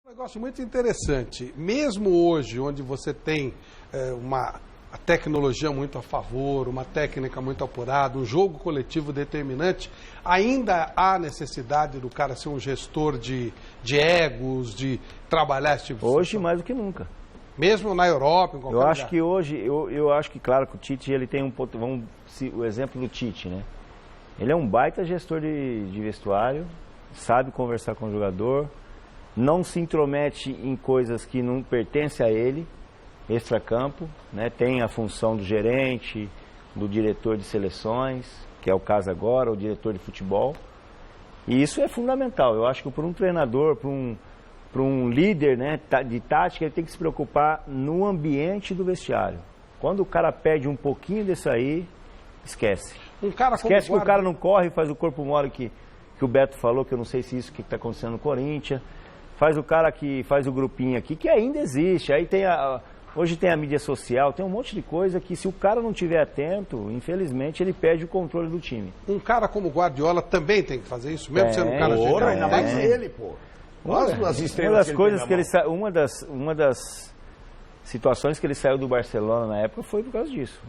Um negócio muito interessante. Mesmo hoje, onde você tem uma tecnologia muito a favor, uma técnica muito apurada, um jogo coletivo determinante, ainda há necessidade do cara ser um gestor de egos, de trabalhar esse tipo de Hoje situação. mais do que nunca. Mesmo na Europa, em qualquer Eu lugar. acho que hoje, eu acho que, claro, que o Tite, ele tem um ponto, o exemplo do Tite, né? Ele é um baita gestor de vestuário, sabe conversar com o jogador, não se intromete em coisas que não pertencem a ele, extracampo, né? Tem a função do gerente, do diretor de seleções, que é o caso agora, o diretor de futebol. E isso é fundamental. Eu acho que para um treinador, para um líder, né, de tática, ele tem que se preocupar no ambiente do vestiário. Quando o cara perde um pouquinho disso aí, esquece. Esquece que o cara não corre, faz o corpo mole que o Beto falou, que eu não sei se isso que está acontecendo no Corinthians. Faz o cara que faz o grupinho aqui, que ainda existe. Aí tem hoje tem a mídia social, tem um monte de coisa que, se o cara não estiver atento, infelizmente ele perde o controle do time. Um cara como o Guardiola também tem que fazer isso, mesmo sendo um cara genial. Ainda mais ele, pô. Uma das situações que ele saiu do Barcelona na época foi por causa disso.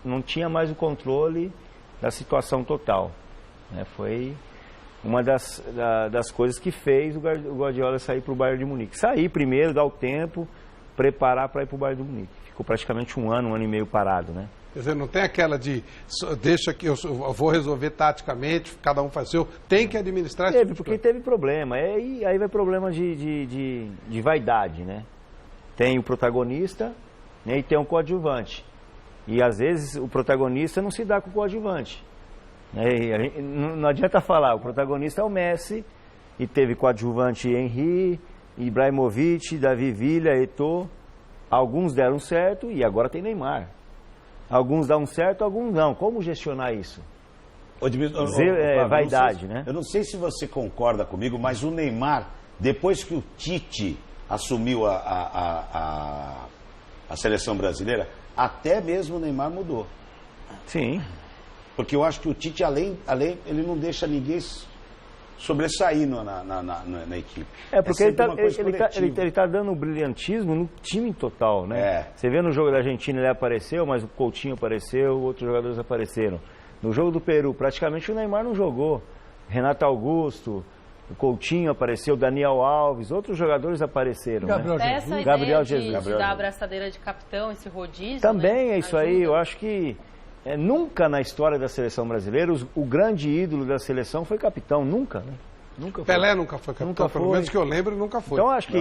Não tinha mais o controle da situação total. Né? Foi uma das coisas que fez o Guardiola sair para o Bayern de Munique. Sair primeiro, dar o tempo, preparar para ir para o Bayern de Munique. Ficou praticamente um ano e meio parado, né? Quer dizer, não tem aquela de, deixa que eu vou resolver taticamente, cada um faz seu, tem que administrar isso. Porque teve problema, aí vai problema de vaidade, né? Tem o protagonista, né, e tem um coadjuvante. E às vezes o protagonista não se dá com o coadjuvante. Né? Não adianta falar, o protagonista é o Messi, e teve coadjuvante Henry, Ibrahimovic, Davi Villa, Eto'o. Alguns deram certo e agora tem Neymar. Alguns dão certo, alguns não. Como gestionar isso? Vaidade, né? Eu não sei se você concorda comigo, mas o Neymar, depois que o Tite assumiu a seleção brasileira, até mesmo o Neymar mudou. Sim. Porque eu acho que o Tite, além ele não deixa ninguém sobressair na equipe. Porque ele tá dando brilhantismo no time total, né? Você vê no jogo da Argentina ele apareceu, mas o Coutinho apareceu, outros jogadores apareceram. No jogo do Peru, praticamente o Neymar não jogou. Renato Augusto, o Coutinho apareceu, Daniel Alves, outros jogadores apareceram. Gabriel Jesus. De dar a abraçadeira de capitão, esse rodízio. Também é isso aí, eu acho que nunca na história da seleção brasileira o grande ídolo da seleção foi capitão, nunca, né? Nunca foi. Pelé nunca foi capitão, pelo menos que eu lembro, nunca foi. Então acho que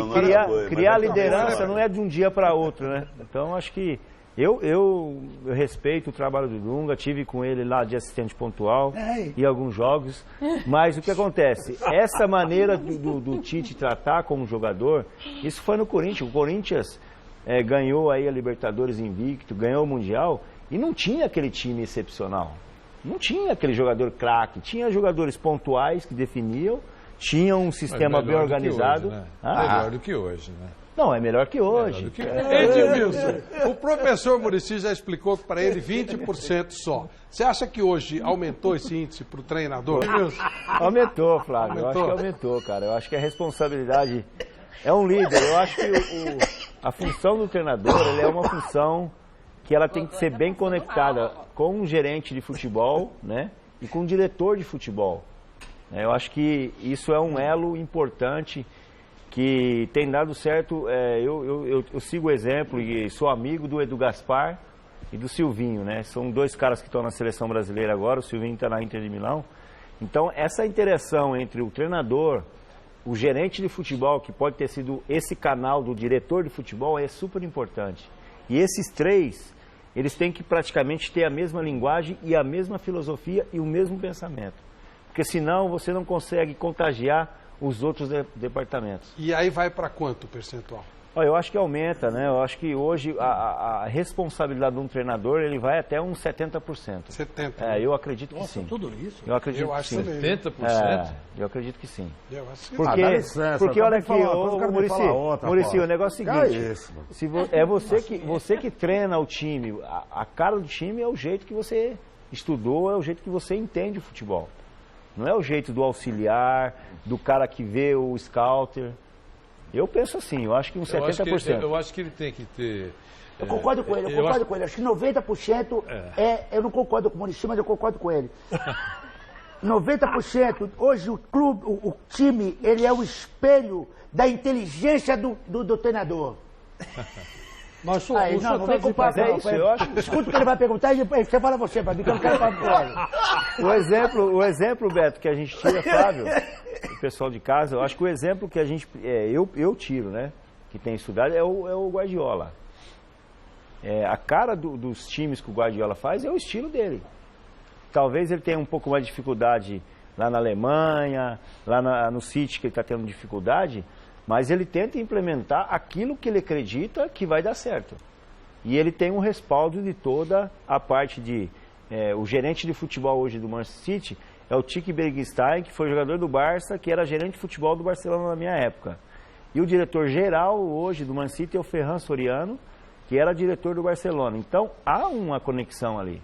criar liderança não é de um dia para outro, né? Então acho que eu respeito o trabalho do Dunga, tive com ele lá de assistente pontual em alguns jogos, mas o que acontece? Essa maneira do Tite tratar como jogador, isso foi no Corinthians. O Corinthians ganhou aí a Libertadores invicto, ganhou o Mundial, e não tinha aquele time excepcional. Não tinha aquele jogador craque. Tinha jogadores pontuais que definiam, tinha um sistema bem organizado. Hoje, né? Melhor do que hoje, né? Não, é melhor que hoje. Edmilson, o professor Muricy já explicou que para ele 20% só. Você acha que hoje aumentou esse índice para o treinador? Aumentou, Flávio. Eu acho que aumentou, cara. Eu acho que a responsabilidade é um líder. Eu acho que a função do treinador é uma função que ela tem que ser bem conectada com um gerente de futebol, né, e com um diretor de futebol. Eu acho que isso é um elo importante que tem dado certo. Eu sigo o exemplo e sou amigo do Edu Gaspar e do Silvinho, né? São dois caras que estão na seleção brasileira agora, o Silvinho está na Inter de Milão. Então, essa interação entre o treinador, o gerente de futebol, que pode ter sido esse canal do diretor de futebol, é super importante. E esses três, eles têm que praticamente ter a mesma linguagem e a mesma filosofia e o mesmo pensamento. Porque senão você não consegue contagiar os outros departamentos. E aí vai para quanto percentual? Eu acho que aumenta, né? Eu acho que hoje a responsabilidade de um treinador, ele vai até uns 70%. 70%? Eu acredito que sim. Tudo isso? Eu acredito que sim. 70%? Eu acredito que sim. Eu acho que porque olha aqui, Muricy, o negócio é o seguinte, você que treina o time, a cara do time é o jeito que você estudou, é o jeito que você entende o futebol. Não é o jeito do auxiliar, do cara que vê o scouter. Eu penso assim, eu acho que uns 70%. Eu acho que ele tem que ter... Eu concordo com ele, Acho que 90% eu não concordo com o Muricy, mas eu concordo com ele. 90%, hoje o clube, o time, ele é o espelho da inteligência do treinador. Mas não vem com papo, escuta o que ele vai perguntar e você fala para mim, que eu não quero papo com ele. O exemplo, Beto, que a gente tira, Flávio, o pessoal de casa, eu acho que o exemplo que a gente, eu tiro, né, que tem estudado, é o Guardiola. A cara dos times que o Guardiola faz é o estilo dele. Talvez ele tenha um pouco mais de dificuldade lá na Alemanha, lá no City, que ele está tendo dificuldade, mas ele tenta implementar aquilo que ele acredita que vai dar certo. E ele tem um respaldo de toda a parte de... o gerente de futebol hoje do Manchester City é o Tiki Bergstein, que foi jogador do Barça, que era gerente de futebol do Barcelona na minha época. E o diretor-geral hoje do Man City é o Ferran Soriano, que era diretor do Barcelona. Então, há uma conexão ali.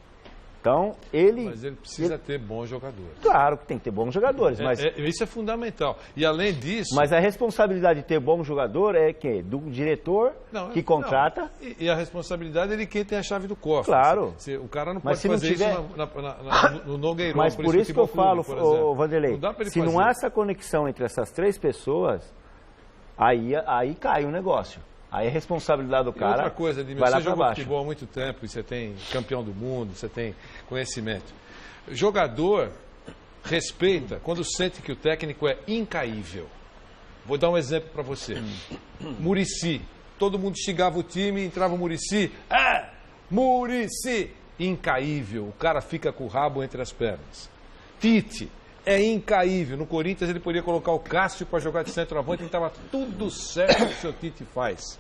Então, Mas ele precisa ter bons jogadores. Claro que tem que ter bons jogadores, mas... Isso é fundamental. E além disso... Mas a responsabilidade de ter bom jogador é que do diretor que contrata... E a responsabilidade é de quem tem a chave do cofre. Claro. O cara não pode fazer isso no Nogueirão. Mas por isso que eu falo, Vanderlei, se não há essa conexão entre essas três pessoas, aí cai o negócio. Aí a responsabilidade do cara. Outra coisa, Edmilson, você jogou futebol há muito tempo e você tem campeão do mundo, você tem conhecimento. Jogador respeita quando sente que o técnico é incaível. Vou dar um exemplo para você. Muricy. Todo mundo xingava o time, entrava o Muricy. Muricy! Incaível. O cara fica com o rabo entre as pernas. Tite. É incaível. No Corinthians ele podia colocar o Cássio para jogar de centroavante e estava tudo certo que o seu Tite faz.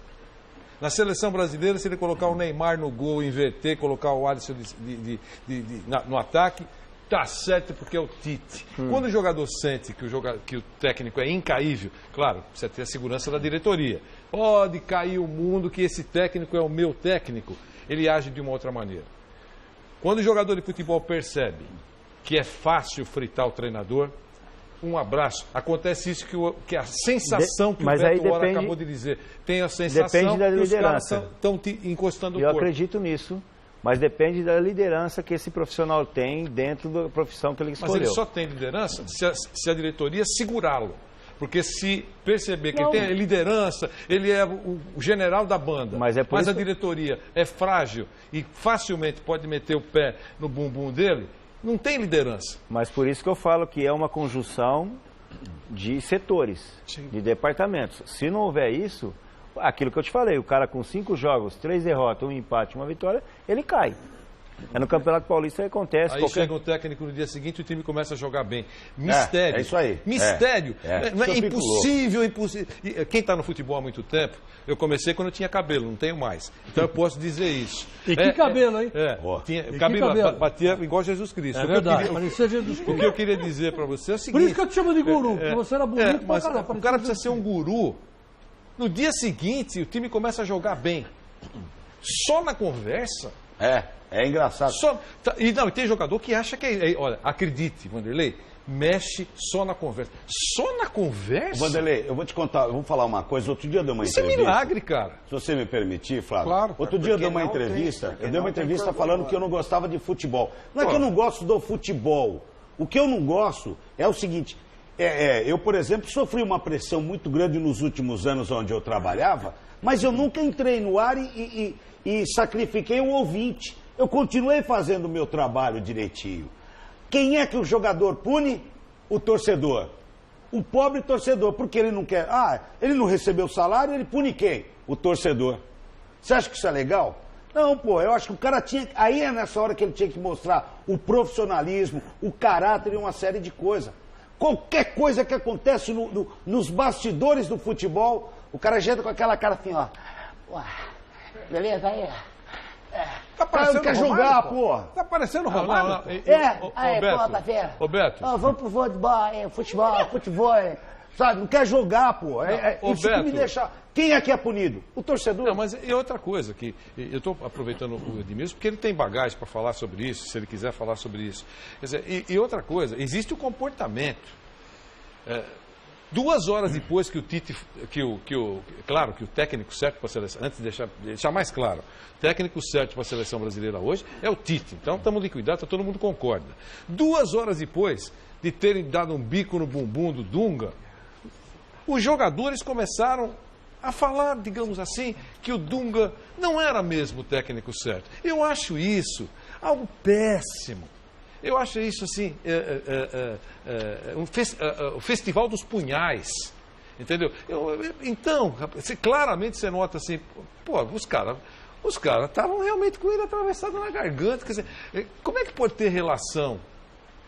Na seleção brasileira, se ele colocar o Neymar no gol, inverter, colocar o Alisson no ataque, tá certo porque é o Tite. Quando o jogador sente que o técnico é incaível, claro, precisa ter a segurança da diretoria. Pode cair o mundo que esse técnico é o meu técnico. Ele age de uma outra maneira. Quando o jogador de futebol percebe que é fácil fritar o treinador, um abraço. Acontece isso que a sensação que o Beto Hora acabou de dizer. Tem a sensação da que liderança. Os caras estão encostando o corpo. Eu acredito nisso, mas depende da liderança que esse profissional tem dentro da profissão que ele escolheu. Mas ele só tem liderança se a diretoria segurá-lo. Porque se perceber que ele tem liderança, ele é o general da banda, mas a diretoria é frágil e facilmente pode meter o pé no bumbum dele, não tem liderança. Mas por isso que eu falo que é uma conjunção de setores, de departamentos. Se não houver isso, aquilo que eu te falei, o cara com 5 jogos, 3 derrotas, 1 empate, 1 vitória, ele cai. No Campeonato Paulista acontece. Aí chega um técnico no dia seguinte e o time começa a jogar bem. Mistério. É isso aí. Mistério. Não é impossível. Quem está no futebol há muito tempo, eu comecei quando eu tinha cabelo, não tenho mais. Então eu posso dizer isso. E que cabelo, hein? Cabelo batia igual Jesus Cristo. É verdade, parecia Jesus Cristo. O que eu queria dizer para você é o seguinte... Por isso que eu te chamo de guru, porque você era bonito mas o cara precisa ser um guru. No dia seguinte, o time começa a jogar bem. Só na conversa... É engraçado. E tem jogador que acha que olha, acredite, Vanderlei, mexe só na conversa. Só na conversa? Vanderlei, eu vou te contar, eu vou falar uma coisa. Outro dia eu dei uma entrevista. Isso é milagre, cara. Se você me permitir, Flávio. Claro. Outro dia eu dei uma entrevista, falando que eu não gostava de futebol. Não é que eu não gosto do futebol. O que eu não gosto é o seguinte, eu, por exemplo, sofri uma pressão muito grande nos últimos anos onde eu trabalhava, mas eu nunca entrei no ar e sacrifiquei o ouvinte. Eu continuei fazendo o meu trabalho direitinho. Quem é que o jogador pune? O torcedor. O pobre torcedor, porque ele não quer... ele não recebeu salário, ele pune quem? O torcedor. Você acha que isso é legal? Não, eu acho que o cara tinha... Aí é nessa hora que ele tinha que mostrar o profissionalismo, o caráter e uma série de coisas. Qualquer coisa que acontece nos bastidores do futebol, o cara entra com aquela cara assim, ó. Beleza, aí... Tá parecendo quer jogar, porra. Tá parecendo Romário. Ô, Beto. Vamos pro futebol, sabe? Não quer jogar, pô. Isso que me deixa... Quem é que é punido? O torcedor. Não, mas e outra coisa, que eu estou aproveitando o Edmilson, porque ele tem bagagem para falar sobre isso, se ele quiser falar sobre isso. Quer dizer, e outra coisa, existe o comportamento. 2 horas depois que o Tite, claro que o técnico certo para a seleção, antes de deixar mais claro, o técnico certo para a seleção brasileira hoje é o Tite. Então estamos liquidados, todo mundo concorda. 2 horas depois de terem dado um bico no bumbum do Dunga, os jogadores começaram a falar, digamos assim, que o Dunga não era mesmo o técnico certo. Eu acho isso algo péssimo. Eu acho isso assim, o festival dos punhais, entendeu? Então, claramente você nota assim, pô, os caras estavam realmente com ele atravessado na garganta. Quer dizer, como é que pode ter relação?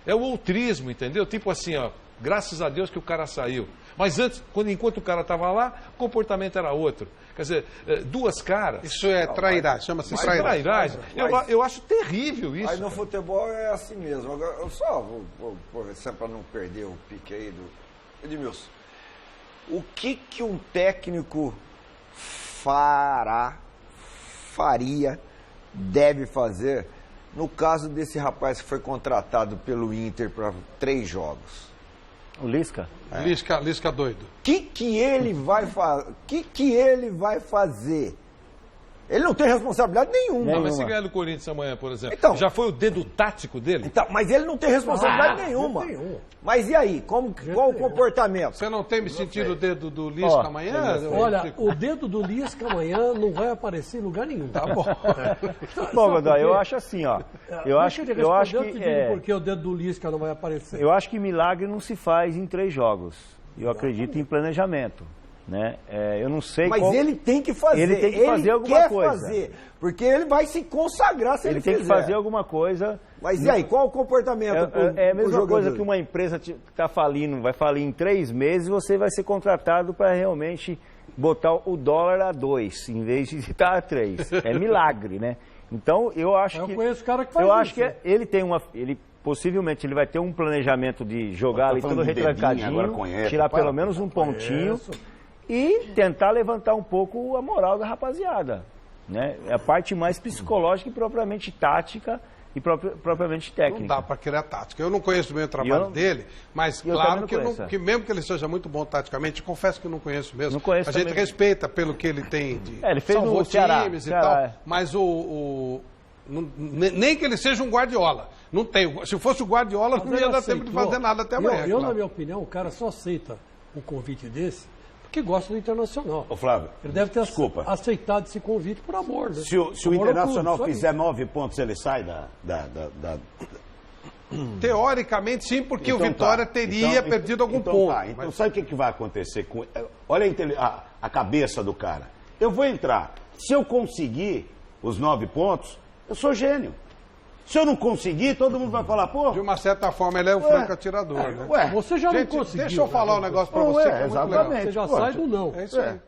É o outrismo, entendeu? Tipo assim, ó, graças a Deus que o cara saiu. Mas antes, enquanto o cara estava lá, o comportamento era outro. Quer dizer, 2 caras. Isso é trairagem, chama-se trairagem. Eu acho terrível isso. Mas no futebol é assim mesmo. Agora, eu só vou para não perder o pique aí do Edmilson. O que um técnico faria, deve fazer, no caso desse rapaz que foi contratado pelo Inter para 3 jogos? O Lisca? Lisca doido. O que ele vai fazer? Ele não tem responsabilidade nenhuma. Mas se ganhar do Corinthians amanhã, por exemplo, então, já foi o dedo tático dele? Então, mas ele não tem responsabilidade nenhuma. Mas e aí? Qual o comportamento? Você não tem me sentido o dedo do Lisca amanhã? Olha, o dedo do Lisca amanhã não vai aparecer em lugar nenhum. Tá bom. Bom, Godoy, eu acho assim, ó. Eu acho que porque o dedo do Lisca não vai aparecer. Eu acho que milagre não se faz em 3 jogos. Eu acredito em planejamento. Né? Eu não sei mas ele tem que fazer. Ele tem que fazer alguma coisa. Fazer, porque ele vai se consagrar se ele tem que fazer alguma coisa. Mas e aí, qual o comportamento? É a mesma coisa que uma empresa que está falindo, vai falir em 3 meses, você vai ser contratado para realmente botar o dólar a 2, em vez de estar a 3. É milagre, né? Então, eu acho que... Eu conheço o cara que faz isso. Eu acho que ele tem uma... Possivelmente ele vai ter um planejamento de jogar ali todo retrancadinho, tirar pelo menos um pontinho. E tentar levantar um pouco a moral da rapaziada. Né? É a parte mais psicológica e propriamente tática e propriamente técnica. Não dá para criar tática. Eu não conheço bem o trabalho dele, mas claro que mesmo que ele seja muito bom taticamente, confesso que não conheço mesmo. Não conheço a gente respeita pelo que ele tem de ele fez no Ceará, times e tal, mas nem que ele seja um Guardiola. Não tem. Se fosse o Guardiola, não ia dar tempo de fazer nada até amanhã. Na minha opinião, o cara só aceita um convite desse que gosta do Internacional. Ô Flávio, ele deve ter aceitado esse convite por amor. Né? Se o Internacional fizer 9 pontos, ele sai Teoricamente, sim, porque então, o Vitória teria perdido algum ponto. Então sabe o que vai acontecer? Olha a cabeça do cara. Eu vou entrar. Se eu conseguir os 9 pontos, eu sou gênio. Se eu não conseguir, todo mundo vai falar, pô... De uma certa forma, ele é o franco atirador, né? Você já não conseguiu. Deixa eu falar um negócio pra você. Exatamente. Você já sai do não. É isso aí.